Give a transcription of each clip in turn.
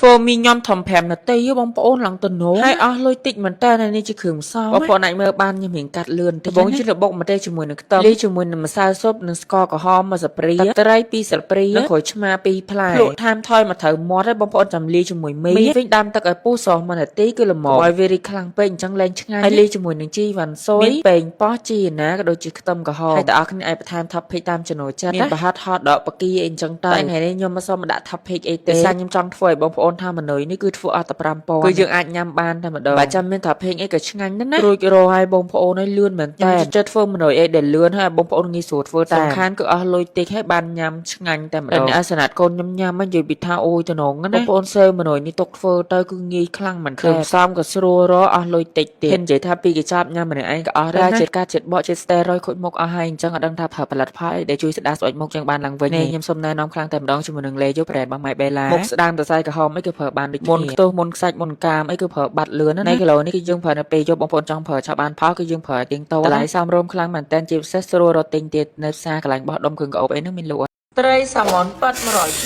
ធ្វើមីញ៉ាំធំ5នាទីបងប្អូនឡើងទៅនោះហើយអស់លុយតិចមែនតើនេះជាគ្រឿងផ្សំបងប្អូនអាចមើលបានខ្ញុំរៀងកាត់លឿនតិចបងជិះរបបុកម្ទេសជាមួយនឹងខ្ទឹមលាយជាមួយនឹងម្សៅស៊ុបនិងស្ករក្រហមមួយស្លាបព្រាទឹកត្រី2ស្លាបព្រានិងក្រូចឆ្មា2ផ្លែភ្លក់ថែមថយមកត្រូវមាត់ហើយបងប្អូនចាំលាយជាមួយមីវិញដាំទឹកឲ្យពុះស្រស់1នាទីគឺល្មមឲ្យវារីខ្លាំងពេកអញ្ចឹងលែងឆ្ងាញ់ហើយលាយជាមួយនឹងជីវ៉ាន់ស៊ុយមានប៉េងប៉ោះជីណាក៏ដូចជាខ្ទឹមក្រហមហើយតើអស់គ្នាអាចបន្ថែមថាប់ភិកតាមចំណូលចិត្តមានប្រហិតហតដកបកាអីអញ្ចឹងទៅតែថ្ងៃនេះខ្ញុំមិនសូវមកដាក់ថាប់ភិកអីទេដោយសារខ្ញុំចង់ធ្វើឲ្យបងប្អូនថាមនុយនេះគឺធ្វើអត់តែ5000គឺយើងអាចញ៉ាំបានតែម្ដងបើចាំមានថាប់ភិកអីក៏ឆ្ងាញ់ដែរណារួចរហឲ្យបងប្អូនឲ្យលឿនមែនតើចិត្តធ្វើមនុយអីដែលលឿនហើយបងប្អូនងាយស្រួលធ្វើតាមសំខាន់គឺអស់លុយតិចហើយបានញ៉ាំឆ្ងាញ់តែម្ដងអ្នកអាសនៈកូនខ្ញុំញ៉ាំមកនិយាយពីថាអូយតំណងណាបងប្អូនសើមនុយនេះទុកធ្វើទៅគឺងាយខ្លាំងមិនខ្លាំងផ្សំក៏ស្រួលរអស់លុយតិចទៀតហ៊ាននិយាយថាពីកញ្ចប់ញ៉ាំម្នាក់ឯងក៏អស់ដែរជាតិកាត់ជាតិបកជាតិស្តេរ៉ុយខូចមុខអស់ហើយអញ្ចឹងអត់ដឹងថាប្រើផលិតផលដែលជួយស្ដារស្អុយមុខចឹងបានឡើងវិញខ្ញុំសូមណែនាំខ្លាំងតែម្ដងជាមួយនឹងលេយោប្រែរបស់ម៉ៃបេឡាមុខស្ដាងសរសៃក្រហមអីគឺប្រើបានដូចមុនខ្ទុះមុនខ្សាច់មុនកាមអីគឺប្រើបាត់លឿនណាគីឡូនេះគឺយើងប្រើនៅពេលយកបងប្អូនចង់ប្រើឆាប់បានផលគឺយើងប្រើទៀងតោតម្លៃសមរម្យខ្លាំងមែនតើជាពិសេសស្រួលរត់ទិញទៀតនៅផ្សាርከន្លែងបោះដុំគ្រឿងកោបអីហ្នឹងមានលក់ត្រីសាម៉ុនប៉ាត់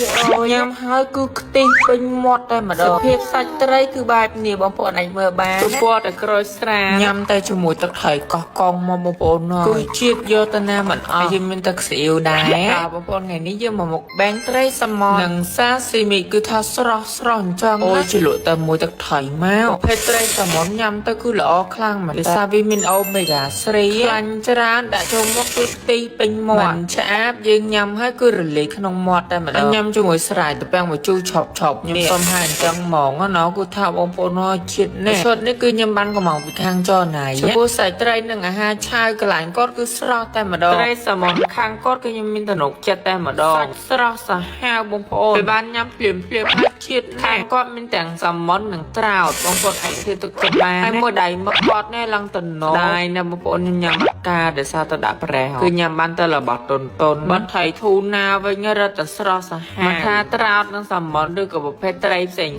100%ញ៉ាំហើយគឺខ្ទិះពេញមាត់តែម្ដងភាពសាច់ត្រីគឺបែបនេះបងប្អូនអាចមើលបានពណ៌តែក្រូចស្រាញ៉ាំតែជាមួយទឹកត្រីកោះកងមកបងប្អូនគឺជាតិយកទៅណាមិនអស់យើងមានទឹកស៊ីអ៊ីវដែរបងប្អូនថ្ងៃនេះយើងមកមុខបែងត្រីសាម៉ុននិងសាស៊ីមីគឺថាស្រស់អញ្ចឹងអូយជ្រលក់តែមួយទឹកត្រីមកប្រភេទត្រីសាម៉ុនញ៉ាំទៅគឺល្អខ្លាំងមែនដោយសារវាមានអូមេហ្គា3ខ្លាញ់ច្រើនដាក់ចូលមុខគឺខ្ទិះពេញមាត់ឆ្អាបយើងញ៉ាំហើយគឺរលាយក្នុងមាត់តែម្ដងញ៉ាំជាមួយស្រាយទៅពាំងមកជូរឆប់ខ្ញុំសុំហាអញ្ចឹងហ្មងណាគឺថាបងប្អូនជាតិនេះឈុតនេះគឺខ្ញុំបានកំងពីខាងចរណៃចំពោះសាច់ត្រីនិងអាហារឆាវកន្លែងគាត់គឺស្រស់តែម្ដងត្រីសាម៉ុនខាងគាត់គឺខ្ញុំមានទំនុកចិត្តតែម្ដងសាច់ស្រស់សាហាវបងប្អូនពេលបានញ៉ាំភ្លាមហើយជាតិខាងគាត់មានទាំងសាម៉ុននិងត្នោតបងប្អូនអាចធ្វើទឹកចិត្តបានហើយមួយដៃមកគាត់នេះឡើងតំណដៃណាបងប្អូនញ៉ាំបាក់កាដោយសារទៅដាក់ប្រេះគឺញ៉ាំបានតែរបស់តុនបាត់ថៃធូណាវិញរត់តែស្រស់សាហាវមកថាត្នោតនិងសាម៉ុនឬក៏ប្រភេទត្រីផ្សេង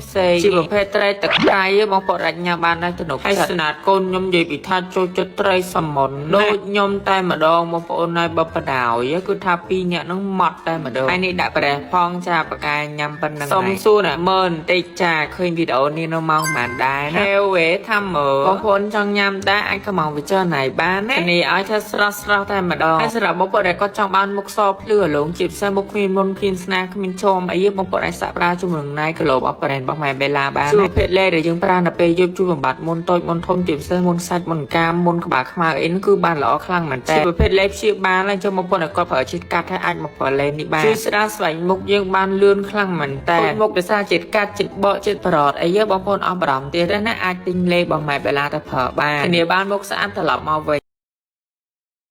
ជាប្រភេទត្រីទឹកត្រីបងប្អូនអាចញ៉ាំបានដែរទំនុកហើយស្នាតកូនខ្ញុំនិយាយពីថាចូលចិត្តត្រីសាម៉ុនដូចខ្ញុំតែម្ដងបងប្អូនហើយបើបដោយគឺថា2នាក់នឹងម៉ត់តែម្ដងហើយនេះដាក់ប្រេះផងចាបកាយញ៉ាំប៉ុណ្ណឹងសុំសួរអ្នកមើលបន្តិចចាឃើញវីដេអូនេះនៅម៉ោងប៉ុន្មានដែរណាហេវេថាមើលបងប្អូនចង់ញ៉ាំដែរអាចក៏មកវិចារណៃបានណានេះឲ្យថាស្រស់តែម្ដងហើយសម្រាប់បងប្អូនដែលគាត់ចង់បានមុខសភ្លឺរលោងជាពិសេសមុខគ្មានមុនគ្មានស្នាគ្មានជមអីបងប្អូនអាចសាក់ប្រើជាមួយនឹងណៃគីឡូរបស់ brand របស់ My Bella បានជួបភេទលេដែលយើងប្រើនៅពេលយប់ជួយបំបត្តិមុនតូចមុនធំជាពិសេសមុនសាច់មុនកាមមុនក្បាលខ្មៅអីនោះគឺបានល្អខ្លាំងមែនតើប្រភេទលេព្យាបាលហើយចូលបងប្អូនគាត់ប្រើជាតិកាត់ហើយអាចមកប្រើលេនេះបានជួយស្ដារស្វែងមុខយើងបានលឿនខ្លាំងមែនតើមុខដោយសារជាតិកាត់ជាតិបកជាតិប្រតអីបងប្អូនអស់បារម្ភទៀតណាអាចទិញលេរបស់ My Bella ទៅប្រើបានធានាបានមុខស្អាតត្រឡប់មកវិញ